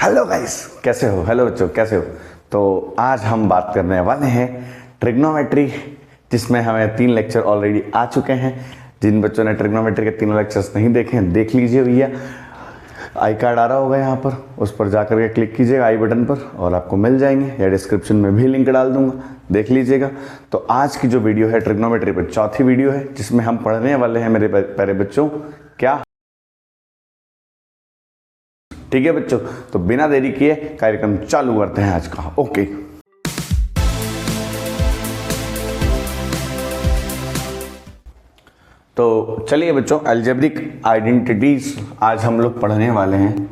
Hello guys, कैसे हो? Hello बच्चों, कैसे हो? तो आज हम बात करने वाले हैं ट्रिग्नोमेट्री, जिसमें हमें 3 लेक्चर ऑलरेडी आ चुके हैं। जिन बच्चों ने ट्रिग्नोमेट्री के 3 लेक्चर्स नहीं देखे हैं, देख लीजिए भैया। आई कार्ड आ रहा होगा यहाँ पर, उस पर जाकर के क्लिक कीजिएगा आई बटन पर और आपको मिल जाएंगे, या डिस्क्रिप्शन में भी लिंक डाल दूंगा, देख लीजिएगा। तो आज की जो वीडियो है ट्रिग्नोमेट्री पर चौथी वीडियो है, जिसमें हम पढ़ने वाले हैं मेरे प्यारे बच्चों क्या। ठीक है बच्चों, तो बिना देरी किए कार्यक्रम चालू करते हैं आज का। ओके, तो चलिए बच्चों, अलजेब्रिक आइडेंटिटीज आज हम लोग पढ़ने वाले हैं।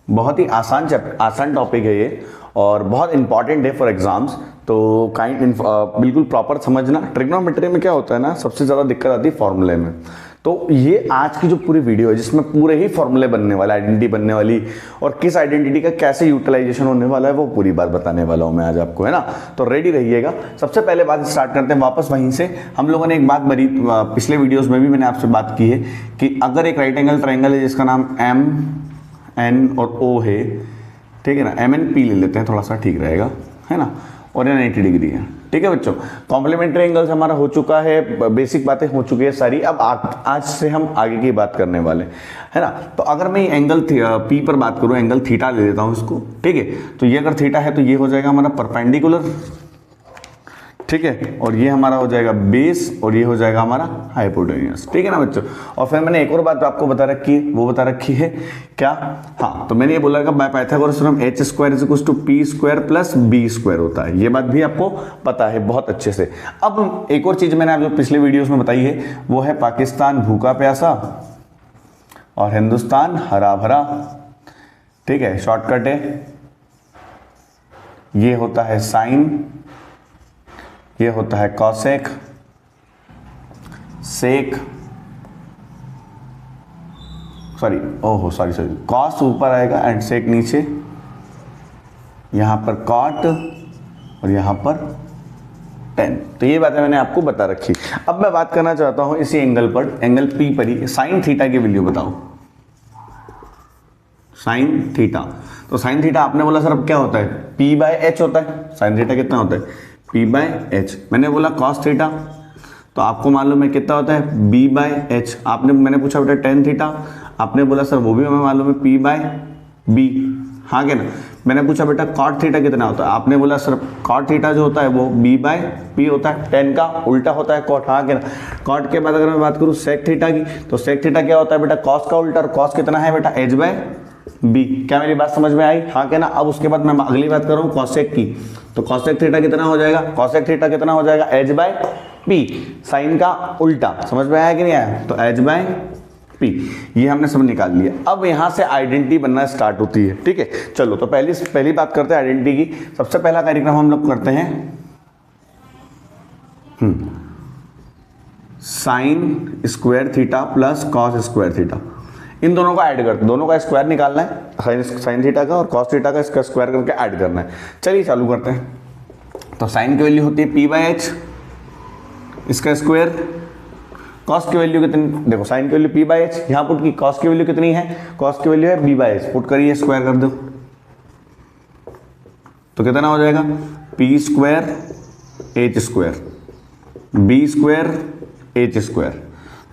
बहुत ही आसान टॉपिक है ये और बहुत इंपॉर्टेंट है फॉर एग्जाम्स। तो बिल्कुल प्रॉपर समझना। ट्रिग्नोमेट्री में क्या होता है ना, सबसे ज़्यादा दिक्कत आती है फॉर्मूले में। तो ये आज की जो पूरी वीडियो है, जिसमें पूरे ही फॉर्मूले बनने वाला, आइडेंटिटी बनने वाली, और किस आइडेंटिटी का कैसे यूटिलाइजेशन होने वाला है, वो पूरी बात बताने वाला हूँ मैं आज आपको, है ना। तो रेडी रहिएगा। सबसे पहले बात स्टार्ट करते हैं वापस वहीं से। हम लोगों ने एक बात पिछले वीडियोज़ में भी मैंने आपसे बात की है कि अगर एक राइट एंगल ट्राइंगल है जिसका नाम MN और O है, ठीक है ना, MNP ले लेते हैं, थोड़ा सा ठीक रहेगा, है ना, और ये 90 डिग्री है। ठीक है बच्चों, कॉम्प्लीमेंट्री एंगल्स हमारा हो चुका है, बेसिक बातें हो चुकी है सारी। अब आज से हम आगे की बात करने वाले, है ना। तो अगर मैं एंगल P पर बात करूं, एंगल थीटा ले लेता हूं इसको, ठीक है। तो ये अगर थीटा है तो ये हो जाएगा हमारा परपेंडिकुलर, ठीक है, और ये हमारा हो जाएगा बेस, और ये हो जाएगा हमारा हाइपोटेन्यूस, ठीक है ना बच्चों। और फिर मैंने एक और बात आपको बता रखी है, वो बता रखी है क्या, हाँ, तो मैंने ये बोला कि by Pythagoras theorem h² = p² + b² होता है। ये बात भी आपको पता है बहुत अच्छे से। अब एक और चीज मैंने आप जो पिछले वीडियोस में बताई है, वो है पाकिस्तान भूखा प्यासा और हिंदुस्तान हरा भरा, ठीक है, शॉर्टकट है। ये होता है साइन, ये होता है कॉसेक, सेक, सॉरी कॉस ऊपर आएगा एंड सेक नीचे, यहां पर कॉट और यहां पर टेन। तो ये बातें मैंने आपको बता रखी। अब मैं बात करना चाहता हूं इसी एंगल पर, एंगल P पर ही, साइन थीटा की वैल्यू बताओ। साइन थीटा, तो साइन थीटा आपने बोला सर अब क्या होता है, P/H होता है। साइन थीटा कितना होता है, P/H। मैंने बोला कॉस थीटा, तो आपको मालूम है कितना होता है, B/H। मैंने पूछा बेटा टेन थीटा, आपने बोला सर वो भी हमें मालूम है, P/B, हाँ क्या ना। मैंने पूछा बेटा कॉट थीटा कितना होता है, आपने बोला सर कॉट थीटा जो होता है वो B/P होता है, टेन का उल्टा होता है कॉट, हाँ क्या ना। कॉट के बाद अगर मैं बात करूँ सेक थीटा की, तो सेक थीटा क्या होता है बेटा, कॉस का उल्टा, और कॉस कितना है बेटा, H/B। क्या मेरी बात समझ में आई, हाँ क्या ना। अब उसके बाद मैं अगली बात कर रहा हूँ कॉसेक की, तो कॉसेक थीटा कितना हो जाएगा, कॉसेक थीटा कितना हो जाएगा, H/P, साइन का उल्टा। समझ में आया कि नहीं आया, तो H/P, ये हमने सब निकाल लिया। अब यहां से आइडेंटिटी बनना स्टार्ट होती है, ठीक है। चलो तो पहली बात करते हैं आइडेंटिटी की। सबसे पहला कार्यक्रम हम लोग करते हैं sine square theta plus cos square theta. इन दोनों को ऐड करते, दोनों का स्क्वायर निकालना है, साइन थीटा का और कॉस थीटा का, इसका स्क्वायर करके ऐड करना है। चलिए चालू करते हैं। तो साइन की वैल्यू होती है P/H, इसका स्क्वायर। कॉस की वैल्यू कितनी, देखो साइन की वैल्यू P/H, यहां पुट की। कॉस की वैल्यू कितनी है, कॉस की वैल्यू है B/H, पुट करिए, स्क्वायर कर दो, तो कितना हो जाएगा, P² H², B² H²।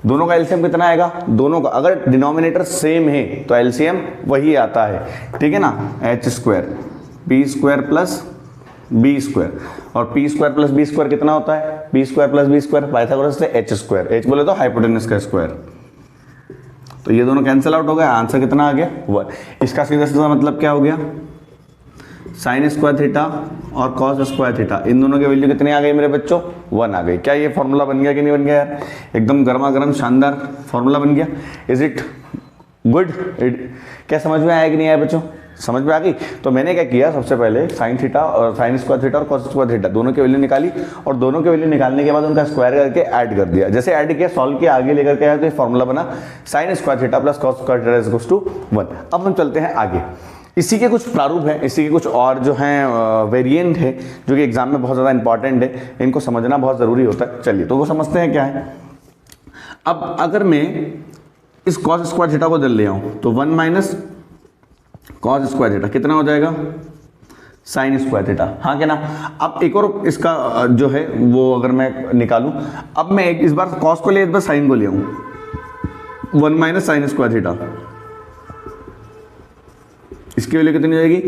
दोनों का एलसीएम कितना आएगा, दोनों का अगर डिनोमिनेटर सेम है तो एलसीएम वही आता है, ठीक है ना, H² P² + B²। और P² + B² कितना होता है, P² + B² पाइथागोरस से H², H बोले तो हाइपोटेन्यूस का स्क्वायर। तो ये दोनों कैंसिल आउट हो गया, आंसर कितना आ गया, 1। इसका सीधा सीधा मतलब क्या हो गया, साइन स्क्वायर थीटा और कॉस स्क्वायर थीटा, इन दोनों की वैल्यू कितनी आ गई मेरे बच्चों, 1 आ गई। क्या ये फॉर्मूला बन गया कि नहीं बन गया यार, एकदम गर्मा गर्म शानदार फॉर्मूला बन गया। इज इट गुड, क्या समझ में आया कि नहीं आया बच्चों, समझ में आ गई। तो मैंने क्या किया, सबसे पहले साइन थीटा और साइन स्क्वायर थीटा और कॉस स्क्वायर थीटा दोनों की वैल्यू निकाली, और दोनों की वैल्यू निकालने के बाद उनका स्क्वायर करके ऐड कर दिया। जैसे ऐड किया, सॉल्व किया, आगे लेकर के आया, तो ये फॉर्मूला बना sine square theta plus cos square theta equals to 1। अब हम चलते हैं आगे। इसी के कुछ प्रारूप हैं, इसी के कुछ और जो हैं वेरिएंट है जो कि एग्जाम में बहुत ज़्यादा इंपॉर्टेंट है, इनको समझना बहुत ज़रूरी होता है। चलिए तो वो समझते हैं क्या है। अब अगर मैं इस कॉस स्क्वायर थीटा को जल ले आऊँ तो 1 माइनस कॉस स्क्वायर थीटा कितना हो जाएगा, साइन स्क्वायर थीटा, हाँ क्या ना। अब एक और इसका जो है वो अगर मैं निकालूं, अब मैं इस बार कॉस को ले, इस बार साइन को ले आऊं, 1 माइनस साइन स्क्वायर थीटा, इसकी वैल्यू कितनी हो जाएगी,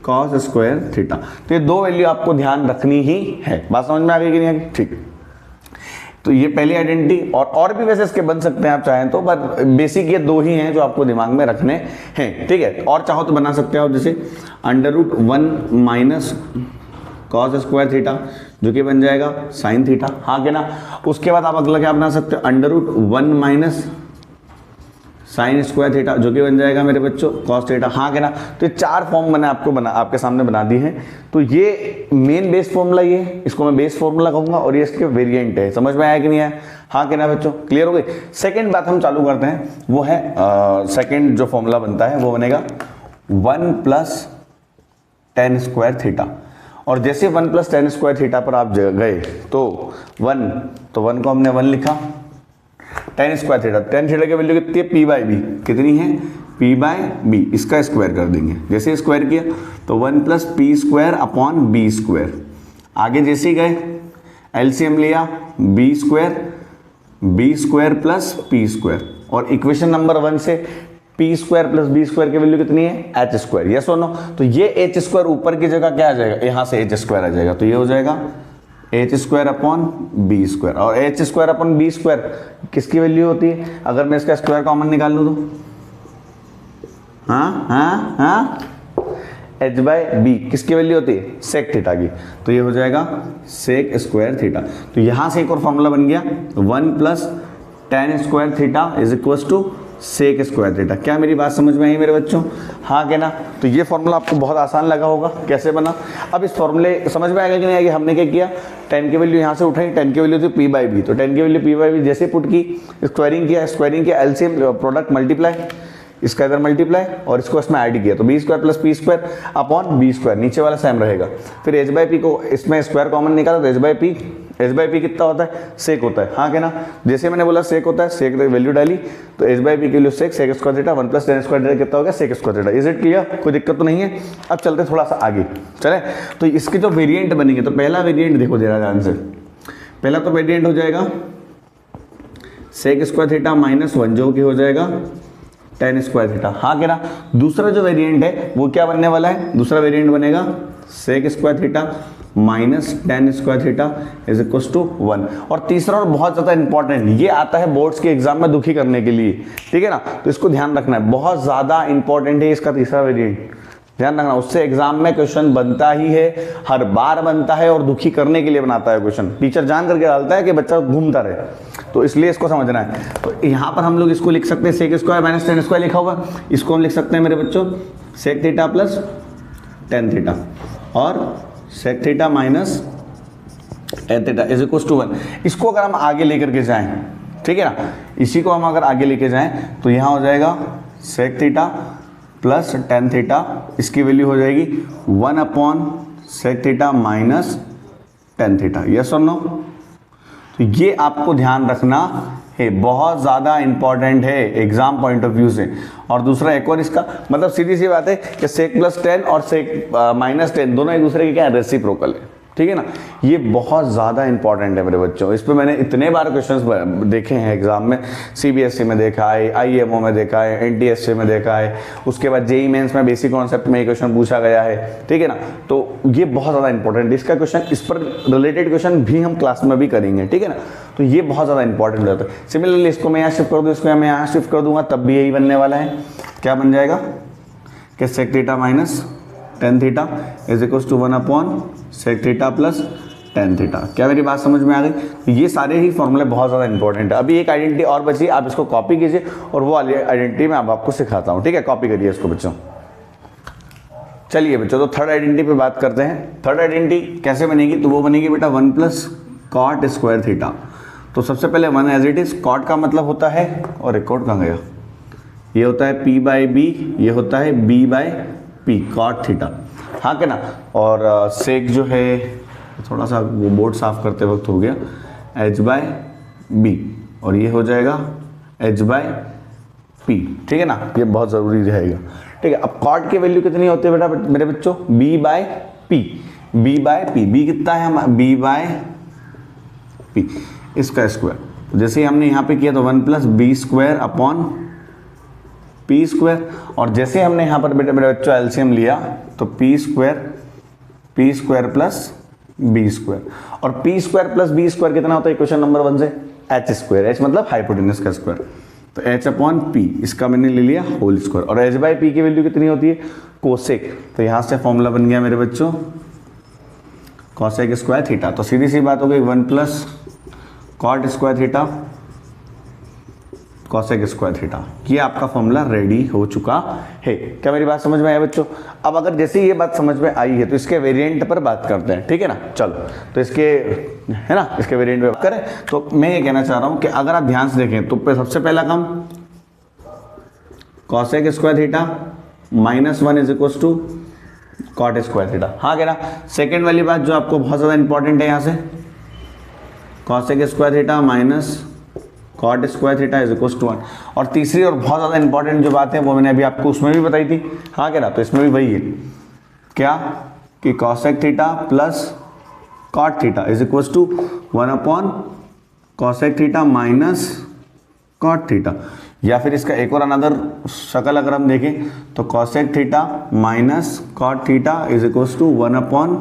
कॉस स्क्वायर थीटा। तो ये दो वैल्यू आपको ध्यान रखनी ही है। बात समझ में आ गई कि नहीं आ गई, ठीक। तो ये पहली आइडेंटिटी, और भी वैसे इसके बन सकते हैं आप चाहें तो, पर बेसिक ये दो ही हैं जो आपको दिमाग में रखने हैं, ठीक है। और चाहो तो बना सकते हो जैसे √1 माइनस कॉस स्क्वायर थीटा जो कि बन जाएगा साइन थीटा, हाँ के ना। उसके बाद आप अगला क्या बना सकते हो, √1 माइनस साइन स्क्वायर थीटा जो कि बन जाएगा मेरे बच्चों कॉस थीटा, हाँ के ना। तो ये चार फॉर्म मैंने आपके सामने बना दी हैं। तो ये मेन बेस फॉर्मूला, ये इसको मैं बेस फॉर्मूला कहूंगा, और ये इसके वेरिएंट है। समझ में आया कि नहीं आया, हाँ के ना बच्चों, क्लियर हो गई। सेकेंड बात हम चालू करते हैं, वो है सेकेंड जो फॉर्मूला बनता है वो बनेगा 1 + tan स्क्वायर थीटा। और जैसे 1 + tan स्क्वायर थीटा पर आप गए तो 1 को हमने 1 लिखा, tan square theta, tan theta की वैल्यू कितनी है, p/b, कितनी है, p/b, इसका स्क्वायर कर देंगे। जैसे स्क्वायर किया तो 1 + p² b²। आगे जैसे ही गए एलसीएम लिया, b² + p², और इक्वेशन नंबर 1 से p² + b² की वैल्यू कितनी है, h², यस और नो। तो ये h² ऊपर की जगह क्या आ जाएगा, यहां से h² आ जाएगा, तो ये हो जाएगा h²/b²। और h²/b² किसकी वैल्यू होती है, अगर मैं इसका स्क्वायर कॉमन निकाल लूँ तो, हाँ, h/b किसकी वैल्यू होती है, सेक थीटा की। तो ये हो जाएगा सेक स्क्वायर थीटा। तो यहां से एक और फॉर्मूला बन गया, 1 + tan square theta = sec square theta. क्या मेरी बात समझ में आई मेरे बच्चों, हाँ के ना। तो ये फॉर्मूला आपको बहुत आसान लगा होगा, कैसे बना। अब इस फॉर्मूले समझ में आएगा कि नहीं आएगी। हमने क्या किया, tan की वैल्यू यहाँ से उठाई, tan की वैल्यू थी p/b, तो tan की वैल्यू p/b जैसे पुट की, स्क्वायरिंग किया, एलसीएम प्रोडक्ट मल्टीप्लाई, इसका इधर मल्टीप्लाई और इसको इसमें ऐड किया, तो b² + p² b², नीचे वाला सेम रहेगा। फिर h/p को इसमें स्क्वायर कॉमन निकाला तो h/p कितना होता है, सेक होता है, हाँ क्या ना। जैसे मैंने बोला सेक होता है, सेक वैल्यू डाली तो h/p के लिए sec square theta, 1 + tan square theta कितना होगा, sec square theta. Is it clear, कोई दिक्कत तो नहीं है। अब चलते थोड़ा सा आगे चले, तो इसके जो वेरिएंट बनेंगे, तो पहला वेरिएंट देखो जरा ध्यान से, पहला तो वेरिएंट हो जाएगा सेक स्क्वायर थीटा -1 जो कि हो जाएगा tan स्क्वायर थीटा, हाँ क्या ना। दूसरा जो वेरिएंट है वो क्या बनने वाला है, दूसरा वेरिएंट बनेगा sec square theta -tan square theta = 1। और तीसरा और बहुत ज़्यादा इंपॉर्टेंट, ये आता है बोर्ड्स के एग्जाम में दुखी करने के लिए, ठीक है ना। तो इसको ध्यान रखना है, बहुत ज़्यादा इंपॉर्टेंट है इसका तीसरा वेरिएंट, ध्यान रखना। उससे एग्जाम में क्वेश्चन बनता ही है, हर बार बनता है, और दुखी करने के लिए बनाता है क्वेश्चन। टीचर जान करके डालता है कि बच्चा घूमता रहे, तो इसलिए इसको समझना है। तो यहाँ पर हम लोग इसको लिख सकते हैं सेक स्क्वायर -tan स्क्वायर लिखा होगा, इसको हम लिख सकते हैं मेरे बच्चों सेक थीटा + tan थीटा, और सेक थीटा -tan थीटा = 1। इसको अगर हम आगे लेकर के जाएं, ठीक है ना, इसी को हम अगर आगे लेके जाएं तो यहाँ हो जाएगा सेक थीटा + tan थीटा, इसकी वैल्यू हो जाएगी 1/sec theta -tan theta, yes और नो। तो ये आपको ध्यान रखना है, बहुत ज़्यादा इंपॉर्टेंट है एग्जाम पॉइंट ऑफ व्यू से। और दूसरा एक और इसका मतलब सीधी सी बात है कि सेक + tan और सेक -tan दोनों एक दूसरे के क्या है, रेसिप्रोकल है, ठीक है ना। ये बहुत ज़्यादा इंपॉर्टेंट है मेरे बच्चों, इस पे मैंने इतने बार क्वेश्चंस देखे हैं एग्जाम में, सीबीएसई में देखा है, आईएमओ में देखा है, एनटीएससी में देखा है, उसके बाद जेईई मेंस में बेसिक कॉन्सेप्ट में ये क्वेश्चन पूछा गया है, ठीक है ना। तो ये बहुत ज़्यादा इंपॉर्टेंट है, इसका क्वेश्चन, इस पर रिलेटेड क्वेश्चन भी हम क्लास में भी करेंगे, ठीक है ना। तो ये बहुत ज़्यादा इंपॉर्टेंट होता है। सिमिलरली इसको मैं यहाँ शिफ्ट कर दूँ, इसको मैं यहाँ शिफ्ट कर दूंगा, तब भी यही बनने वाला है। क्या बन जाएगा कि sec theta -tan theta = 1/sec theta + tan theta. क्या मेरी बात समझ में आ गई। ये सारे ही फॉर्मूले बहुत ज़्यादा इंपॉर्टेंट है। अभी एक आइडेंटिटी और बची, आप इसको कॉपी कीजिए और वो वाली आइडेंटिटी मैं अब आपको सिखाता हूँ, ठीक है। कॉपी करिए इसको बच्चों। चलिए बच्चों, तो थर्ड आइडेंटिटी पे बात करते हैं। थर्ड आइडेंटिटी कैसे बनेगी, तो वो बनेगी बेटा 1 + cot स्क्वायर थीटा। तो सबसे पहले 1 एज इट इज, कॉट का मतलब होता है, और एक कॉट कहाँ गया, ये होता है p/b, ये होता है b/p पी कॉट थीटा, हाँ क्या ना। और सेक जो है थोड़ा सा वो बोर्ड साफ करते वक्त हो गया, एच बाय बी, और ये हो जाएगा एच बाय पी, ठीक है ना, ये बहुत ज़रूरी रहेगा। ठीक है, अब कॉट की वैल्यू कितनी होती है बेटा मेरे बच्चों, B by P, B by P, B कितना है हम, बी बाय पी इसका स्क्वायर। तो जैसे ही हमने यहाँ पे किया तो 1 plus B square upon P square, और जैसे हमने यहाँ पर बेटे मेरे बच्चों एलसीएम लिया तो P square plus B square, और P square plus B square कितना होता है क्वेश्चन नंबर 1 से, एच स्क्वायर, एच मतलब हाइपोटेनस का स्क्वायर, तो एच अपॉन पी इसका मैंने ले लिया होल स्क्वायर, और एच बाई पी की वैल्यू कितनी होती है, कोसेक, तो यहाँ से फॉर्मूला बन गया मेरे बच्चों कॉसेक स्क्वायर थीटा। तो सीधी सी बात हो गई 1 plus cot square theta cosec square theta, ये आपका फॉर्मूला रेडी हो चुका है। क्या मेरी बात समझ में आई बच्चों? अब अगर जैसे ये बात समझ में आई है तो इसके वेरिएंट पर बात करते हैं, ठीक है ना। चलो तो इसके है ना, इसके वेरिएंट पे बात करें तो मैं ये कहना चाह रहा हूं कि अगर आप ध्यान से देखें तो सबसे पहला काम cosec square theta -1 is equal to cot square theta, हाँ कह रहा। सेकेंड वाली बात जो आपको बहुत ज़्यादा इंपॉर्टेंट है यहाँ से, cosec square theta minus cot square theta is equal to 1, और तीसरी और बहुत ज़्यादा इंपॉर्टेंट जो बात है वो मैंने अभी आपको उसमें भी बताई थी, हाँ कह रहा, तो इसमें भी वही है क्या कि cosec theta plus cot theta is equal to 1 upon cosec theta minus cot theta, या फिर इसका एक और अनदर शक्ल अगर हम देखें तो cosec theta minus cot theta is equal to 1 upon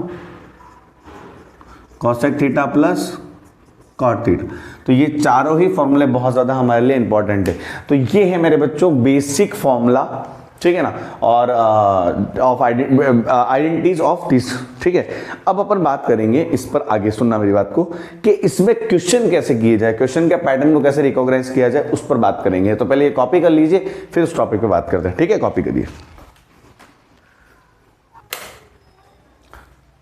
cosec theta plus cot theta. तो ये चारों ही फॉर्मूले बहुत ज़्यादा हमारे लिए इंपॉर्टेंट है। तो ये है मेरे बच्चों बेसिक फॉर्मूला, ठीक है ना, और ऑफ आइडेंटिटीज ऑफ दिस, ठीक है। अब अपन बात करेंगे इस पर, आगे सुनना मेरी बात को, कि इसमें क्वेश्चन कैसे किए जाए, क्वेश्चन के पैटर्न को कैसे रिकॉग्नाइज किया जाए, उस पर बात करेंगे। तो पहले ये कॉपी कर लीजिए, फिर उस टॉपिक पे बात करते हैं, ठीक है। कॉपी करिए,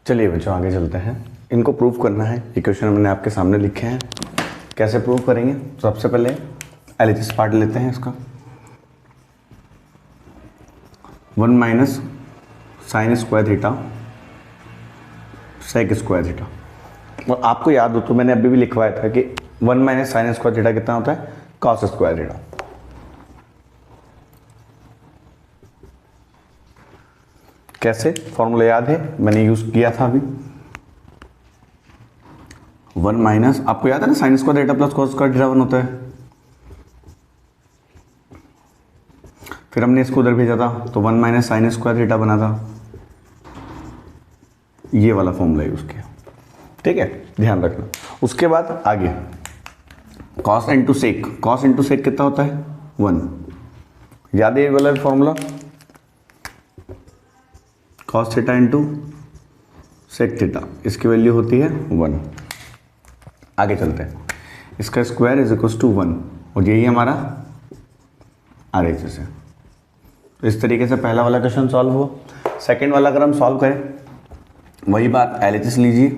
चलिए बच्चों आगे चलते हैं। इनको प्रूव करना है, ये क्वेश्चन हमने आपके सामने लिखे हैं, कैसे प्रूव करेंगे। सबसे पहले एलएचएस पार्ट लेते हैं इसका, 1 minus sine square theta sec square theta, और आपको याद हो तो मैंने अभी भी लिखवाया था कि 1 माइनस साइन स्क्वायर थीटा कितना होता है, कॉस स्क्वायर थीटा। कैसे, फॉर्मूला याद है, मैंने यूज किया था अभी। 1 माइनस, आपको याद है ना, sign square theta plus cos square theta 1 होता है। फिर हमने इसको उधर भेजा था तो 1 माइनस साइन स्क्वायर थीटा बना था, ये वाला फॉर्मूला यूज किया, ठीक है, ध्यान रखना। उसके बाद आगे cos into sec, cos into sec कितना होता है 1, याद है ये वाला formula, cos theta into sec theta, इसकी वैल्यू होती है 1। आगे चलते हैं, इसका स्क्वायर इज इक्वल टू 1, और यही हमारा RHS है। तो इस तरीके से पहला वाला क्वेश्चन सॉल्व हुआ। सेकंड वाला अगर हम सॉल्व करें, वही बात, LHS लीजिए,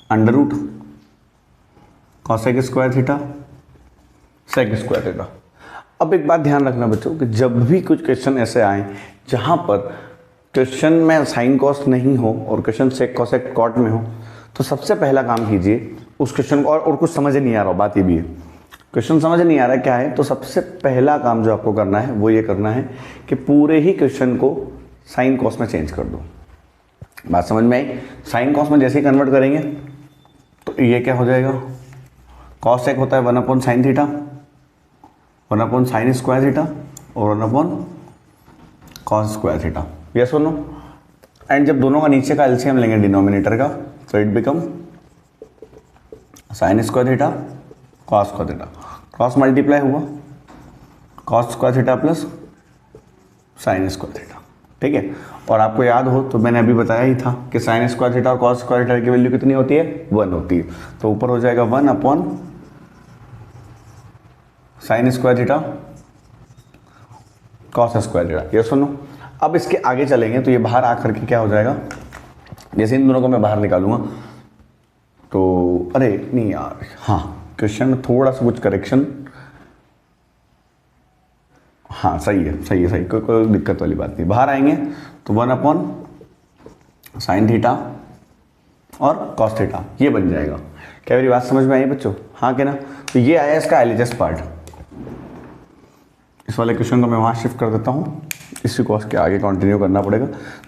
under root cosec square theta sec square theta. अब एक बात ध्यान रखना बच्चों कि जब भी कुछ क्वेश्चन ऐसे आए जहां पर क्वेश्चन में साइन कॉस नहीं हो और क्वेश्चन सेक कॉसेक कॉट में हो, तो सबसे पहला काम कीजिए उस क्वेश्चन को, और कुछ समझ नहीं आ रहा हो, बात ये भी है, क्वेश्चन समझ नहीं आ रहा है क्या है, तो सबसे पहला काम जो आपको करना है वो ये करना है कि पूरे ही क्वेश्चन को साइन कॉस में चेंज कर दो। बात समझ में आई? साइन कॉस में जैसे ही कन्वर्ट करेंगे तो ये क्या हो जाएगा, कॉस सेक होता है 1 upon sine theta, 1 upon sign square theta और 1 upon cos square theta, yes और नो। एंड जब दोनों का नीचे का एलसीएम लेंगे डिनोमिनेटर का, तो it become sine square theta cos square theta, cross multiply हुआ cos square theta plus sine square theta, ठीक है। और आपको याद हो तो मैंने अभी बताया ही था कि साइन स्क्वायर थीटा और कॉस स्क्वायर थीटा की वैल्यू कितनी होती है, 1 होती है। तो ऊपर हो जाएगा 1 upon sign square theta cos square theta, ये सुनो। अब इसके आगे चलेंगे तो ये बाहर आकर के क्या हो जाएगा, जैसे इन दोनों को मैं बाहर निकालूंगा तो, अरे नहीं यार, हाँ क्वेश्चन में थोड़ा सा कुछ करेक्शन, हाँ सही है, सही है, सही, कोई दिक्कत वाली बात नहीं। बाहर आएंगे तो 1 sin थीटा और cos थीटा ये बन जाएगा। क्या मेरी बात समझ में आई बच्चों? हाँ कि ना? तो ये आया इसका एलएचएस पार्ट। इस वाले क्वेश्चन को मैं वहाँ शिफ्ट कर देता हूँ, इसी को के आगे कंटिन्यू करना पड़ेगा,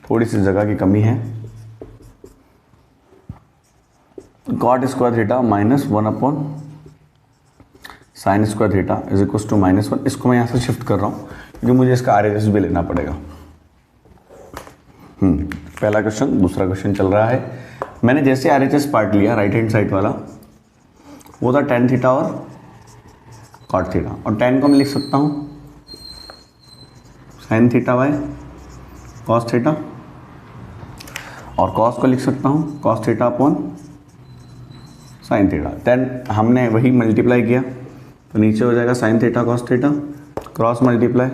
थोड़ी सी जगह की कमी है। cot square theta minus 1 sin square theta is equal to -1। इसको मैं यहाँ से शिफ्ट कर रहा हूँ क्योंकि मुझे इसका आरएचएस भी लेना पड़ेगा। पहला क्वेश्चन, दूसरा क्वेश्चन चल रहा है। मैंने जैसे आरएचएस पार्ट लिया राइट हैंड साइड वाला, वो था tan थीटा और cot थीटा, और tan को मैं लिख सकता हूँ sin theta by cos theta, और cos को लिख सकता हूँ cos theta upon sin theta. Then हमने वही मल्टीप्लाई किया तो नीचे हो जाएगा sin theta cos theta, cross multiply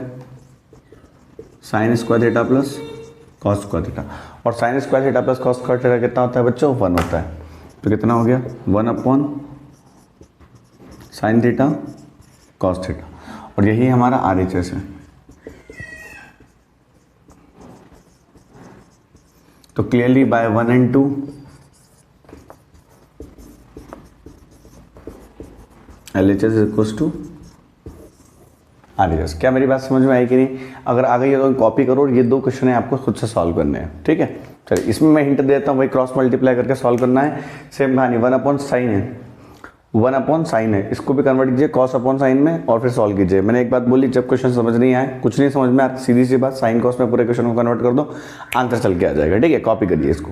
sin square theta plus cos square theta, और sin square theta plus cos square theta कितना होता है बच्चों? 1 होता है। तो कितना हो गया? 1 upon sin theta cos theta, और यही हमारा आरएचएस है। तो clearly by 1 and 2 LHS is equal to RHS। क्या मेरी बात समझ में आई कि नहीं? अगर आ गई है तो कॉपी करो, और ये 2 क्वेश्चन है आपको खुद से सॉल्व करने हैं, ठीक है? चलिए इसमें मैं हिंट देता हूँ, वही क्रॉस मल्टीप्लाई करके सॉल्व करना है। सेम कहानी, 1 अपॉन साइन है, 1 अपॉन साइन है, इसको भी कन्वर्ट कीजिए कॉस अपॉन साइन में और फिर सॉल्व कीजिए। मैंने एक बात बोली, जब क्वेश्चन समझ नहीं आए, कुछ नहीं समझ में आए, सीधी सी बात साइन कॉस में पूरे क्वेश्चन को कन्वर्ट कर दो, आंसर चल के आ जाएगा, ठीक है? कॉपी करिए इसको।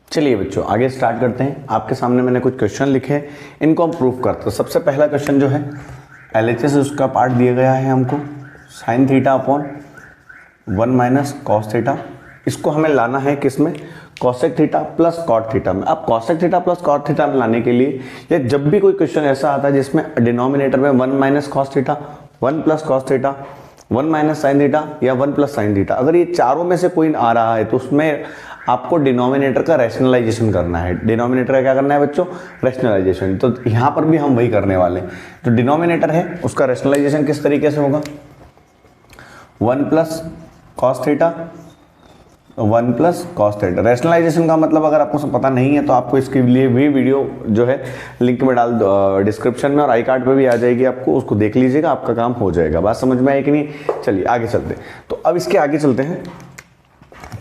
चलिए बच्चों आगे स्टार्ट करते हैं। आपके सामने मैंने कुछ क्वेश्चन लिखे हैं, इनको हम प्रूफ करते हैं। सबसे पहला क्वेश्चन जो है एलएचएस, उसका पार्ट दिया गया है हमको sine theta upon 1 minus cos theta. इसको हमें लाना है किस में? Cosec theta plus cot theta में। अब cosec theta plus cot theta में लाने के लिए, या जब भी कोई क्वेश्चन ऐसा आता है जिसमें डिनोमिनेटर में 1 minus cos theta, 1 plus cos theta, 1 minus sine theta या 1 प्लस साइन थीटा, अगर ये चारों में से कोई आ रहा है तो उसमें आपको डिनोमिनेटर का रैशनलाइजेशन करना है। डिनोमिनेटर का क्या करना है बच्चों? रैशनलाइजेशन। तो यहाँ पर भी हम वही करने वाले हैं। जो डिनोमिनेटर है उसका रैशनलाइजेशन किस तरीके से होगा? 1 plus cos theta, 1 plus cos theta. Rationalisation का मतलब अगर आपको पता नहीं है तो आपको इसके लिए भी वीडियो जो है लिंक में डाल डिस्क्रिप्शन में, और आई कार्ड पे भी आ जाएगी, आपको उसको देख लीजिएगा, आपका काम हो जाएगा। बात समझ में आई कि नहीं? चलिए आगे चलते हैं। तो अब इसके आगे चलते हैं।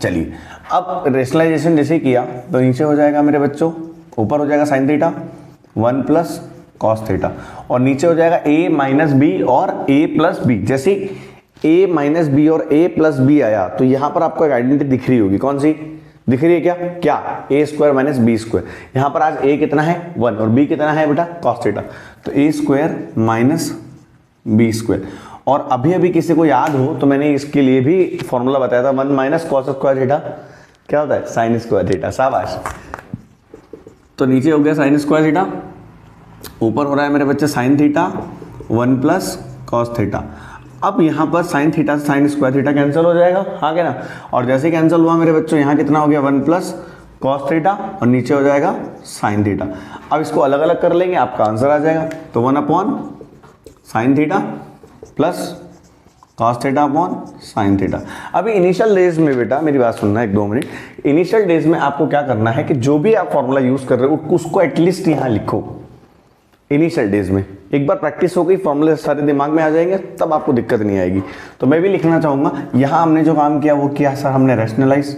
चलिए अब रेशनलाइजेशन जैसे किया तो नीचे हो जाएगा मेरे बच्चों, ऊपर हो जाएगा sign theta 1 plus cos theta, और नीचे हो जाएगा a माइनस बी और a प्लस बी। जैसे a माइनस बी और a प्लस बी आया तो यहां पर आपको एक आइडेंटिटी दिख रही होगी, कौन सी दिख रही है? क्या a square minus B square. यहां पर आज a कितना है? 1, और b कितना है बेटा? Cos theta. तो a square minus B square. और अभी अभी किसी को याद हो तो मैंने इसके लिए भी फॉर्मूला बताया था, 1 माइनस कॉस स्क्वायर थीटा क्या होता है? Sine square theta. शाबाश। तो नीचे हो गया साइन स्क्वायर थीटा, ऊपर हो रहा है मेरे बच्चे sign theta 1 plus cos theta. अब यहाँ पर साइन थीटा से साइन स्क्वायर थीटा कैंसिल हो जाएगा, हाँ क्या ना? और जैसे कैंसिल हुआ मेरे बच्चों, यहाँ कितना हो गया? 1 प्लस कॉस थीटा, और नीचे हो जाएगा साइन थीटा। अब इसको अलग अलग कर लेंगे, आपका आंसर आ जाएगा। तो 1 upon sine theta plus cos theta upon sine theta. अभी इनिशियल डेज में बेटा मेरी बात सुनना 1-2 मिनट। इनिशियल डेज में आपको क्या करना है कि जो भी आप फॉर्मूला यूज कर रहे हो उसको एटलीस्ट यहाँ लिखो। इनिशियल डेज में एक बार प्रैक्टिस हो गई, फॉर्मूले सारे दिमाग में आ जाएंगे, तब आपको दिक्कत नहीं आएगी। तो मैं भी लिखना चाहूंगा, यहाँ हमने जो काम किया वो किया सर हमने रैशनलाइज।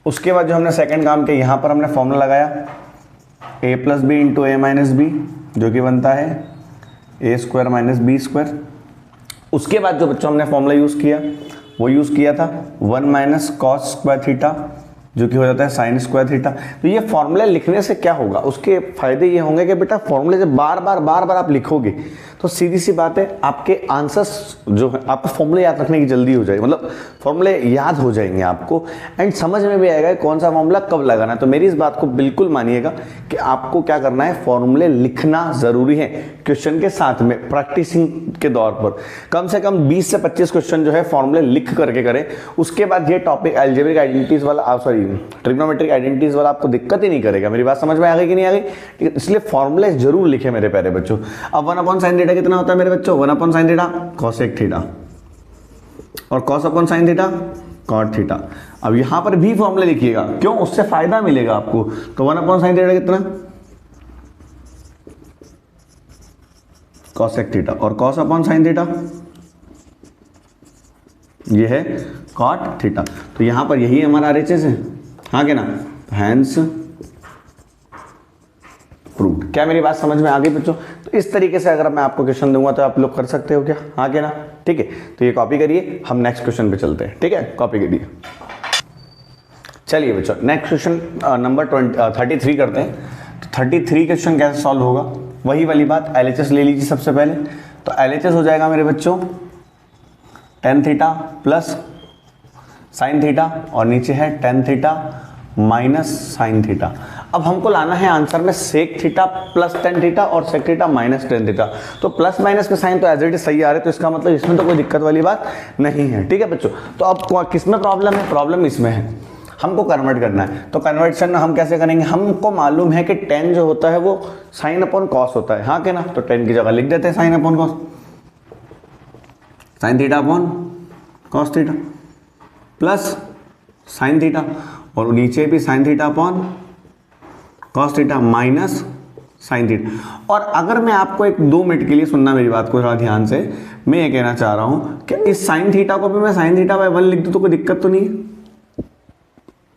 उसके बाद जो हमने सेकंड काम किया, यहाँ पर हमने फॉर्मूला लगाया a plus B into A minus B, जो कि बनता है A square minus B square. उसके बाद जो बच्चों हमने फॉर्मूला यूज़ किया वो यूज़ किया था 1 माइनस कॉस स्क्वायर थीटा, जो कि हो जाता है साइन स्क्वायर थीटा। तो ये फॉर्मूले लिखने से क्या होगा, उसके फायदे ये होंगे कि बेटा फॉर्मूले जब बार बार आप लिखोगे तो सीधी सी बात है आपके आंसर्स जो है, आपको फॉर्मूले याद रखने की जल्दी हो जाएगी, मतलब फॉर्मूले याद हो जाएंगे आपको, एंड समझ में भी आएगा कौन सा फॉर्मूला कब लगाना है। तो मेरी इस बात को बिल्कुल मानिएगा कि आपको क्या करना है, फॉर्मूले लिखना जरूरी है क्वेश्चन के साथ में, प्रैक्टिसिंग के दौर पर कम से कम 20 से 25 क्वेश्चन जो है फॉर्मूले लिख करके करें। उसके बाद ये टॉपिक अलजेब्रिक आइडेंटिटीज वाला, सॉरी सॉरी ट्रिग्नोमेट्रिक आइडेंटिटीज वाला आपको दिक्कत ही नहीं करेगा। मेरी बात समझ में आ गई कि नहीं आ गई? ठीक है, इसलिए फॉर्मूले जरूर लिखे मेरे प्यारे बच्चों। अब 1 अपॉन साइन थीटा कितना होता है मेरे बच्चों? 1 upon sine theta cosec theta और cos upon sine theta cot theta. अब यहां पर भी फॉर्मूले लिखिएगा, क्यों? उससे फायदा मिलेगा आपको। तो 1 अपॉन साइन थीटा कितना? कॉसेक थीटा और कॉस अपॉन साइन थीटा ये है कॉट थीटा। तो यहां पर यही हमारा RHS है, हाँ क्या ना? Hence proved. क्या मेरी बात समझ में आ गई बच्चों? तो इस तरीके से अगर मैं आपको क्वेश्चन दूंगा तो आप लोग कर सकते हो क्या, हाँ क्या ना? ठीक है, तो ये कॉपी करिए, हम नेक्स्ट क्वेश्चन पे चलते हैं। ठीक है, कॉपी करिए। चलिए बच्चों नेक्स्ट क्वेश्चन नंबर 33 करते हैं। तो 33 क्वेश्चन कैसे सॉल्व होगा? वही वाली बात, LHS ले लीजिए सबसे पहले। तो LHS हो जाएगा मेरे बच्चों tan theta plus sine theta और नीचे है tan theta minus sine theta. अब हमको लाना है आंसर में sec theta plus tan theta और sec theta minus tan theta. तो प्लस माइनस के साइन तो एज इट इज सही आ रहे, तो इसका मतलब इसमें तो कोई दिक्कत वाली बात नहीं है। ठीक है बच्चों, तो अब किस में प्रॉब्लम है? प्रॉब्लम इसमें है, हमको कन्वर्ट करना है। तो कन्वर्शन हम कैसे करेंगे? हमको मालूम है कि tan जो होता है वो साइन अपॉन कॉस होता है, हाँ क्या ना? तो tan की जगह लिख देते हैं sine upon cos, sign theta upon cos theta plus sine theta और नीचे भी sign theta upon cos theta minus sine theta. और अगर मैं आपको एक 2 मिनट के लिए सुनना मेरी बात को थोड़ा ध्यान से, मैं ये कहना चाह रहा हूं कि इस साइन थीटा को भी मैं साइन थीटा बाय 1 लिख दूं तो कोई दिक्कत तो नहीं है?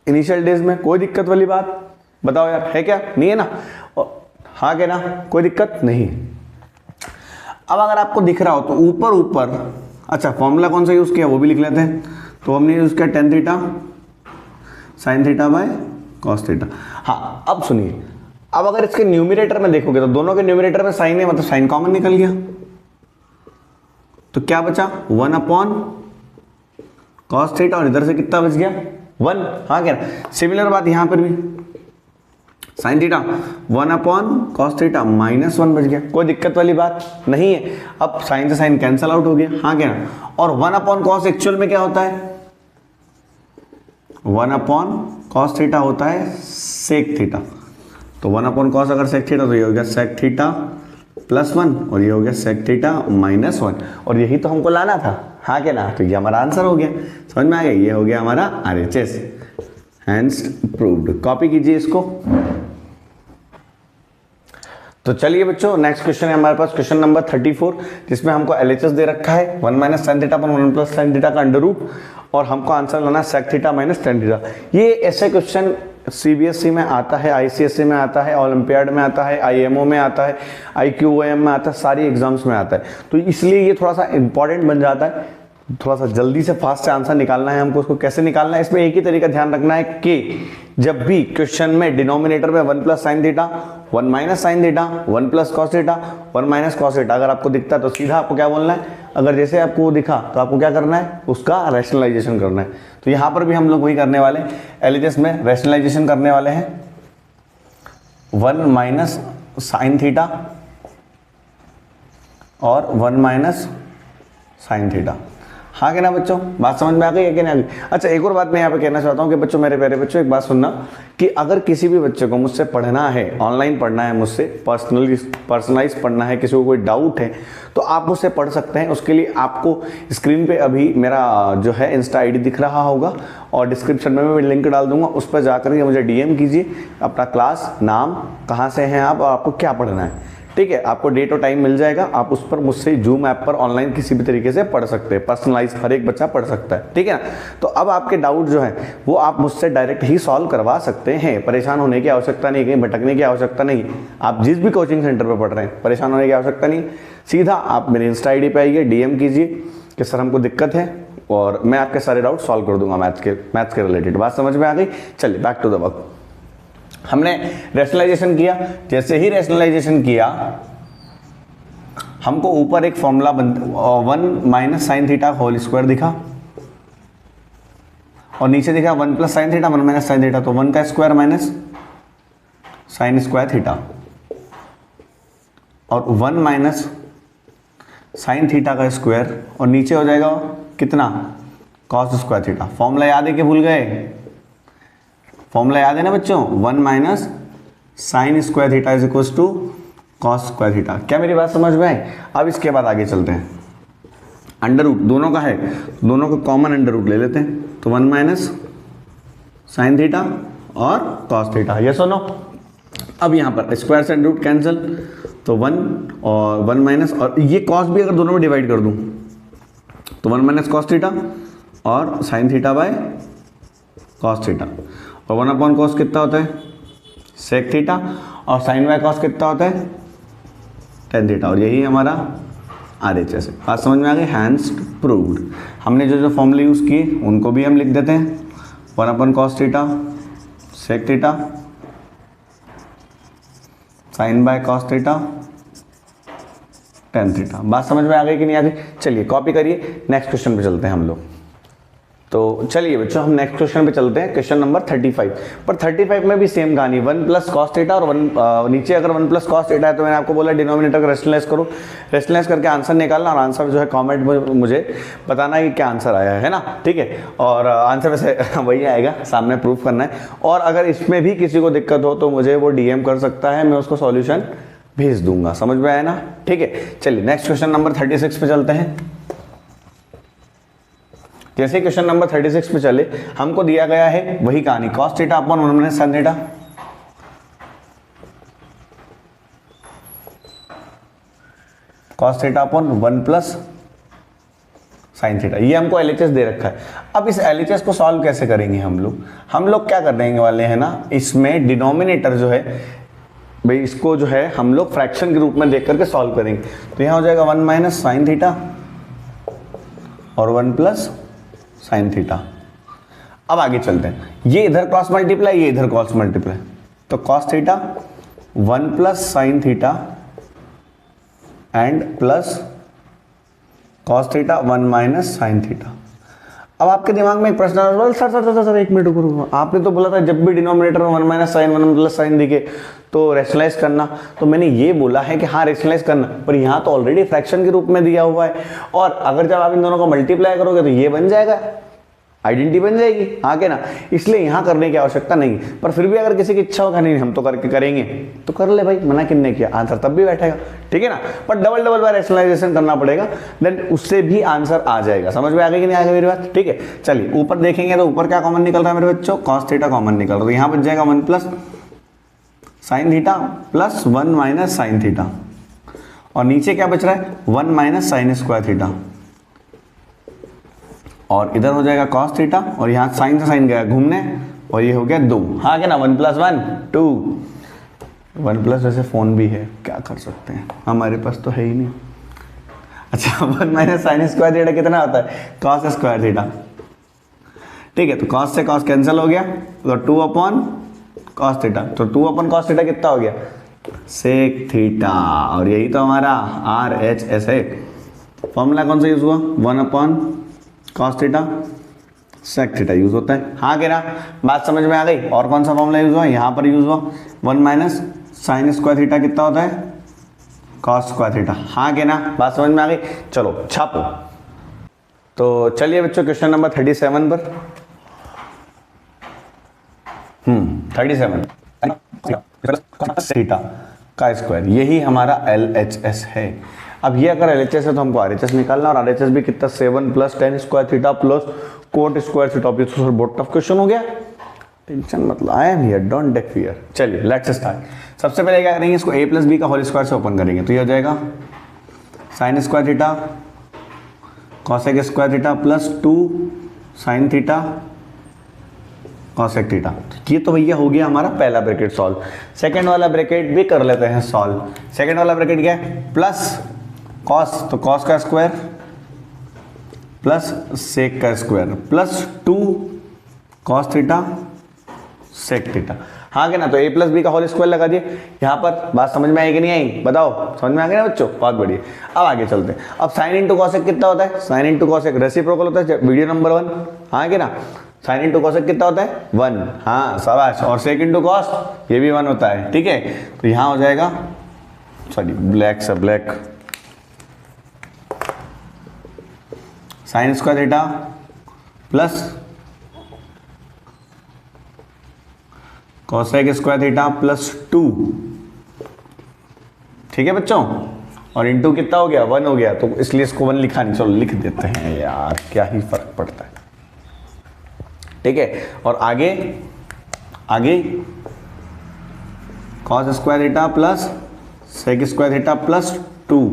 इनिशियल डेज में कोई दिक्कत वाली बात बताओ यार, है क्या? नहीं है ना? हाँ क्या ना? कोई दिक्कत नहीं। अब अगर आपको दिख रहा हो तो ऊपर ऊपर, अच्छा फॉर्मूला कौन सा यूज किया वो भी लिख लेते हैं। तो हमने यूज किया tan theta sine theta by cos theta. हाँ अब सुनिए, अब अगर इसके न्यूमरेटर में देखोगे तो दोनों के न्यूमरेटर में साइन है, मतलब साइन कॉमन निकल गया। तो क्या बचा? 1 अपॉन कॉस थीटा और इधर से कितना बच गया? 1, हाँ क्या? सिमिलर बात यहां पर भी, sign theta 1 upon cos theta minus 1 बच गया, कोई दिक्कत वाली बात नहीं है। अब साइन से साइन कैंसल आउट हो गया, हाँ क्या? और 1 अपॉन कॉस एक्चुअल में क्या होता है? 1 अपॉन कॉस थीटा होता है सेक थीटा। तो 1 अपॉन कॉस अगर सेक थीटा तो ये हो गया सेक थीटा प्लस 1 और ये हो गया सेक थीटा माइनस 1, और यही तो हमको लाना था, हाँ क्या ना? तो ये हमारा आंसर हो गया, समझ में आ गया? ये हो गया हमारा RHS, हैंस प्रूव्ड। कॉपी कीजिए इसको। तो चलिए बच्चों नेक्स्ट क्वेश्चन है हमारे पास, क्वेश्चन नंबर 34, जिसमें हमको LHS दे रखा है 1 minus sine theta upon 1 plus sine theta का अंडर रूट, और हमको आंसर लाना sec theta minus tan theta. ये ऐसे क्वेश्चन CBSE में आता है, ICSE में आता है, ओलंपियाड में आता है, IMO में आता है, IQOM में आता है, सारी एग्जाम्स में आता है। तो इसलिए ये थोड़ा सा इंपॉर्टेंट बन जाता है, थोड़ा सा जल्दी से फास्ट से आंसर निकालना है हमको। उसको कैसे निकालना है? इसमें एक ही तरीका ध्यान रखना है कि जब भी क्वेश्चन में डिनोमिनेटर में 1 plus sine theta 1 minus sine theta 1 plus cos theta 1 minus cos theta अगर आपको दिखता है तो सीधा आपको क्या बोलना है, अगर जैसे आपको वो दिखा तो आपको क्या करना है, उसका रैशनलाइजेशन करना है। तो यहाँ पर भी हम लोग वही करने वाले, LHS में रैशनलाइजेशन करने वाले हैं 1 माइनस साइन थीटा और 1 माइनस साइन थीटा, हाँ क्या ना बच्चों? बात समझ में आ गई है कि नहीं आ गई? अच्छा एक और बात मैं यहाँ पे कहना चाहता हूँ कि बच्चों, मेरे प्यारे बच्चों, एक बात सुनना कि अगर किसी भी बच्चे को मुझसे पढ़ना है, ऑनलाइन पढ़ना है, मुझसे पर्सनलाइज पढ़ना है, किसी को कोई डाउट है तो आप मुझसे पढ़ सकते हैं। उसके लिए आपको स्क्रीन पे अभी मेरा जो है इंस्टा ID दिख रहा होगा और डिस्क्रिप्शन में मैं लिंक डाल दूंगा, उस पर जाकर के मुझे DM कीजिए, अपना क्लास नाम, कहाँ से हैं आप और आपको क्या पढ़ना है, ठीक है? आपको डेट और टाइम मिल जाएगा, आप उस पर मुझसे जूम ऐप पर ऑनलाइन किसी भी तरीके से पढ़ सकते हैं, पर्सनलाइज हर एक बच्चा पढ़ सकता है, ठीक है ना? तो अब आपके डाउट जो है वो आप मुझसे डायरेक्ट ही सॉल्व करवा सकते हैं, परेशान होने की आवश्यकता नहीं, कहीं भटकने की आवश्यकता नहीं। आप जिस भी कोचिंग सेंटर पर पढ़ रहे हैं परेशान होने की आवश्यकता नहीं, सीधा आप मेरे इंस्टा ID पे आइए, DM कीजिए कि सर हमको दिक्कत है और मैं आपके सारे डाउट सॉल्व कर दूंगा मैथ्स के रिलेटेड। बात समझ में आ गई? चलिए बैक टू द वर्क। हमने रैशनलाइजेशन किया, जैसे ही रैशनलाइजेशन किया हमको ऊपर एक formula 1 minus sine theta whole square दिखा और नीचे दिखा 1 plus sine theta 1 minus sine theta, तो 1 का square minus sine square theta और 1 माइनस साइन थीटा का स्क्वायर और नीचे हो जाएगा कितना, कॉस स्क्वायर थीटा। फॉर्मूला याद है कि भूल गए? फॉर्मूला याद है ना बच्चों, 1 minus sine square theta is equal to cos square theta. क्या मेरी बात समझ में आई? अब इसके बाद आगे चलते हैं। अंडर रूट दोनों का है, दोनों का कॉमन अंडर रूट ले लेते हैं, तो 1 माइनस साइन थीटा और कॉस थीटा, यस और नो। अब यहाँ पर स्क्वायर से अंडर रूट कैंसिल, तो 1 और 1 माइनस, और ये कॉस भी अगर दोनों में डिवाइड कर दूँ तो 1 माइनस कॉस थीटा और sine theta by cos theta, और 1 अपॉन कॉस कितना होता है सेक थीटा, और साइन बाय कॉस कितना होता है टेन थीटा, और यही हमारा RHS है। बात समझ में आ गई? Hence proved. हमने जो जो फॉर्मूले यूज़ किए उनको भी हम लिख देते हैं, 1 upon cos theta sec theta sine by cos theta tan theta. बात समझ में आ गई कि नहीं आ गई? चलिए कॉपी करिए, नेक्स्ट क्वेश्चन पे चलते हैं हम लोग। तो चलिए बच्चों हम नेक्स्ट क्वेश्चन पे चलते हैं, क्वेश्चन नंबर 35। पर 35 में भी सेम कहानी, 1 प्लस कॉस थीटा और 1 नीचे अगर 1 प्लस कॉस थीटा है तो मैंने आपको बोला डिनोमिनेटर को रेशनलाइज करो, रेशनलाइज करके आंसर निकालना, और आंसर जो है कमेंट में मुझे बताना है कि क्या आंसर आया है ना, ठीक है। और आंसर वैसे वही आएगा, सामने प्रूफ करना है, और अगर इसमें भी किसी को दिक्कत हो तो मुझे वो DM कर सकता है, मैं उसको सॉल्यूशन भेज दूंगा। समझ में आया ना? ठीक है, चलिए नेक्स्ट क्वेश्चन नंबर 36 पे चलते हैं। जैसे क्वेश्चन नंबर 36 पे चले, हमको दिया गया है वही कहानी, cos theta upon 1 minus sin theta, cos theta upon 1 plus sin theta, ये हमको LHS दे रखा है। अब इस LHS को सॉल्व कैसे करेंगे हम लोग क्या करने वाले हैं ना, इसमें डिनोमिनेटर जो है भाई इसको जो है हम लोग फ्रैक्शन के रूप में देख करके सॉल्व करेंगे। तो यहाँ हो जाएगा 1 माइनस साइन थीटा और 1 प्लस साइन थीटा। अब आगे चलते हैं, ये इधर क्रॉस मल्टीप्लाई, ये इधर क्रॉस मल्टीप्लाई, तो cos theta 1 plus sine theta and plus cos theta 1 minus sine theta. अब आपके दिमाग में एक प्रश्न आ रहा है, सर एक मिनट रुको, आपने तो बोला था जब भी डिनोमिनेटर में 1 माइनस साइन 1 प्लस साइन दिखे तो रेशनलाइज करना, तो मैंने ये बोला है कि हाँ रेशनलाइज करना, पर यहाँ तो ऑलरेडी फ्रैक्शन के रूप में दिया हुआ है, और अगर जब आप इन दोनों को मल्टीप्लाई करोगे तो ये बन जाएगा, आइडेंटिटी बन जाएगी, हाँ के ना, इसलिए यहाँ करने की आवश्यकता नहीं। पर फिर भी अगर किसी की इच्छा होगा नहीं हम तो करके करेंगे तो कर ले भाई, मना किसने किया, आंसर तब भी बैठेगा, ठीक है ना। पर डबल बार रैशनलाइजेशन करना पड़ेगा, देन उससे भी आंसर आ जाएगा। समझ में आ गई कि नहीं आ गई मेरी बात? ठीक है, चलिए ऊपर देखेंगे तो ऊपर क्या कॉमन निकल रहा है मेरे बच्चों, कॉस थीटा कॉमन निकल रहा है, तो यहाँ बच जाएगा 1 plus sine theta plus 1 minus sine theta, और नीचे क्या बच रहा है 1 माइनस साइन स्क्वायर थीटा, और इधर हो जाएगा cos थीटा, और यहाँ साइन से साइन गया घूमने, और ये हो गया 2, हाँ क्या ना, 1 प्लस 1 2, 1 प्लस वैसे फोन भी है, क्या कर सकते हैं, हमारे पास तो है ही नहीं। अच्छा 1 माइनस साइन स्क्वायर थीटा कितना होता है cos स्क्वायर थीटा, ठीक है, तो cos से cos कैंसिल हो गया, तो 2 अपॉन cos थीटा, तो 2 अपॉन cos थीटा कितना हो गया सेक थीटा, और यही तो हमारा RHS है। फॉर्मूला कौन सा यूज हुआ, 1 upon cos theta sec theta use होता है, हाँ के ना, बात समझ में आ गई। और कौन सा फॉर्मूला यूज हुआ, यहाँ पर यूज हुआ 1 माइनस साइन स्क्वायर थीटा कितना होता है cos स्क्वायर थीटा, हाँ के ना, बात समझ में आ गई। चलो छापो, तो चलिए बच्चों क्वेश्चन नंबर 37 पर 37 थीटा का स्क्वायर, यही हमारा LHS है। अब ये अगर LHS है तो हमको RHS निकालना, और RHS भी कितना 7 plus ten square theta plus coat square theta. ये तो सर बहुत टफ क्वेश्चन हो गया, टेंशन मत लो, I am here, don't take fear. चलिए लेट्स स्टार्ट। सबसे पहले क्या करेंगे, इसको a प्लस बी का होल स्क्वायर से ओपन करेंगे, तो ये हो जाएगा sine square theta cosec square theta plus 2 sine theta cosec theta. ये तो भैया हो गया हमारा पहला ब्रैकेट सॉल्व। सेकंड वाला ब्रैकेट भी कर लेते हैं सॉल्व। सेकंड वाला ब्रैकेट क्या है, प्लस कॉस, तो कॉस का स्क्वायर प्लस सेक का square plus 2 cos theta sec theta, हाँ क्या ना, तो a प्लस बी का होल स्क्वायर लगा दिए। यहाँ पर बात समझ में आई कि नहीं आई, बताओ, समझ में आ गया ना बच्चों, बहुत बढ़िया। अब आगे चलते हैं। अब साइन इंटू कॉसेक कितना होता है, साइन इंटू कॉसेक रेसिप्रोकल होता है, वीडियो नंबर 1, हाँ क्या ना, साइन इंटू कॉसेक कितना होता है 1, हाँ शाबाश, और सेक इंटू कॉस ये भी 1 होता है, ठीक है। तो यहाँ हो जाएगा, सॉरी ब्लैक से black, sign square theta plus cosec square theta plus 2, ठीक है बच्चों, और इंटू कितना हो गया 1 हो गया, तो इसलिए इसको 1 लिखा नहीं, चलो लिख देते हैं यार, क्या ही फर्क पड़ता है, ठीक है। और आगे आगे cos square theta plus sec square theta plus 2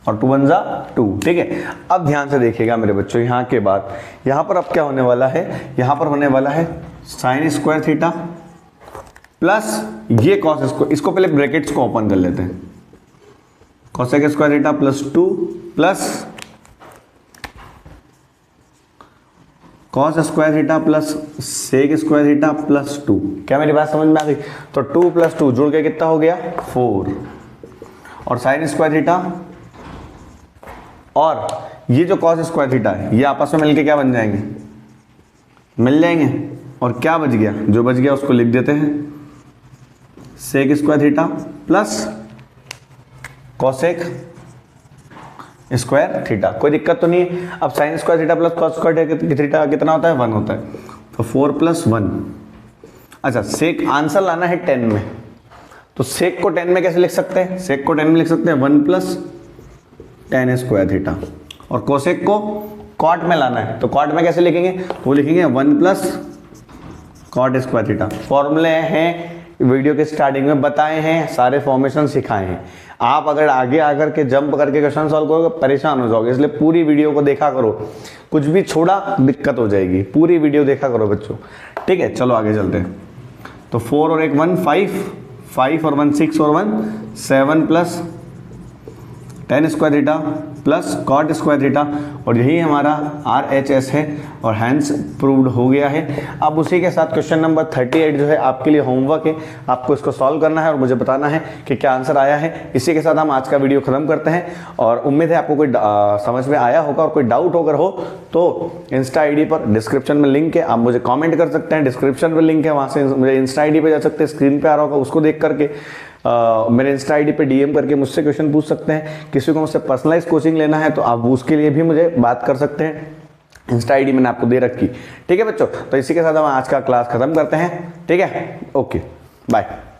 और 2 1 जा 2, ठीक है। अब ध्यान से देखिएगा मेरे बच्चों, यहाँ के बाद यहाँ पर अब क्या होने वाला है, यहाँ पर होने वाला है साइन स्क्वायर थीटा प्लस ये कॉस स्क्वायर, इसको पहले ब्रैकेट्स को ओपन कर लेते हैं, cosec square theta plus 2 plus cos square theta plus sec square theta plus 2। क्या मेरी बात समझ में आ गई? तो 2 प्लस 2 जुड़ के कितना हो गया 4, और साइन स्क्वायर थीटा और ये जो कॉस स्क्वायर थीटा है ये आपस में मिलके क्या बन जाएंगे, मिल जाएंगे, और क्या बच गया, जो बच गया उसको लिख देते हैं sec square theta plus cosec square theta. कोई दिक्कत तो नहीं है। अब sine square theta plus cos square theta कितना होता है 1 होता है, तो 4 + 1। अच्छा सेक आंसर लाना है 10 में, तो सेक को 10 में कैसे लिख सकते हैं, सेक को 10 में लिख सकते हैं 1 + tan स्क्वायर थीटा, और कोसेक को कॉट में लाना है, तो कॉट में कैसे लिखेंगे, वो लिखेंगे 1 + कॉट स्क्वायर थीटा। फॉर्मूले हैं वीडियो के स्टार्टिंग में बताए हैं, सारे फॉर्मेशन सिखाए हैं। आप अगर आगे आकर के जंप करके क्वेश्चन सॉल्व करोगे परेशान हो जाओगे, इसलिए पूरी वीडियो को देखा करो, कुछ भी छोड़ा दिक्कत हो जाएगी, पूरी वीडियो देखा करो बच्चों, ठीक है। चलो आगे चलते हैं। तो 4 और 1 1 5 और 1 6 और 1 7 + tan square theta plus cot square theta, और यही हमारा RHS है और हैंस प्रूव्ड हो गया है। अब उसी के साथ क्वेश्चन नंबर 38 जो है आपके लिए होमवर्क है, आपको इसको सॉल्व करना है और मुझे बताना है कि क्या आंसर आया है। इसी के साथ हम आज का वीडियो खत्म करते हैं, और उम्मीद है आपको कोई समझ में आया होगा, और कोई डाउट अगर हो तो इंस्टा ID पर डिस्क्रिप्शन में लिंक है, आप मुझे कॉमेंट कर सकते हैं, डिस्क्रिप्शन में लिंक है, वहाँ से मुझे इंस्टा ID पर जा सकते हैं, स्क्रीन पर आ रहा होगा, उसको देख करके मेरे इंस्टा ID पे DM करके मुझसे क्वेश्चन पूछ सकते हैं। किसी को मुझसे पर्सनलाइज कोचिंग लेना है तो आप उसके लिए भी मुझे बात कर सकते हैं, इंस्टा ID मैंने आपको दे रखी, ठीक है बच्चों। तो इसी के साथ हम आज का क्लास खत्म करते हैं, ठीक है, ओके बाय।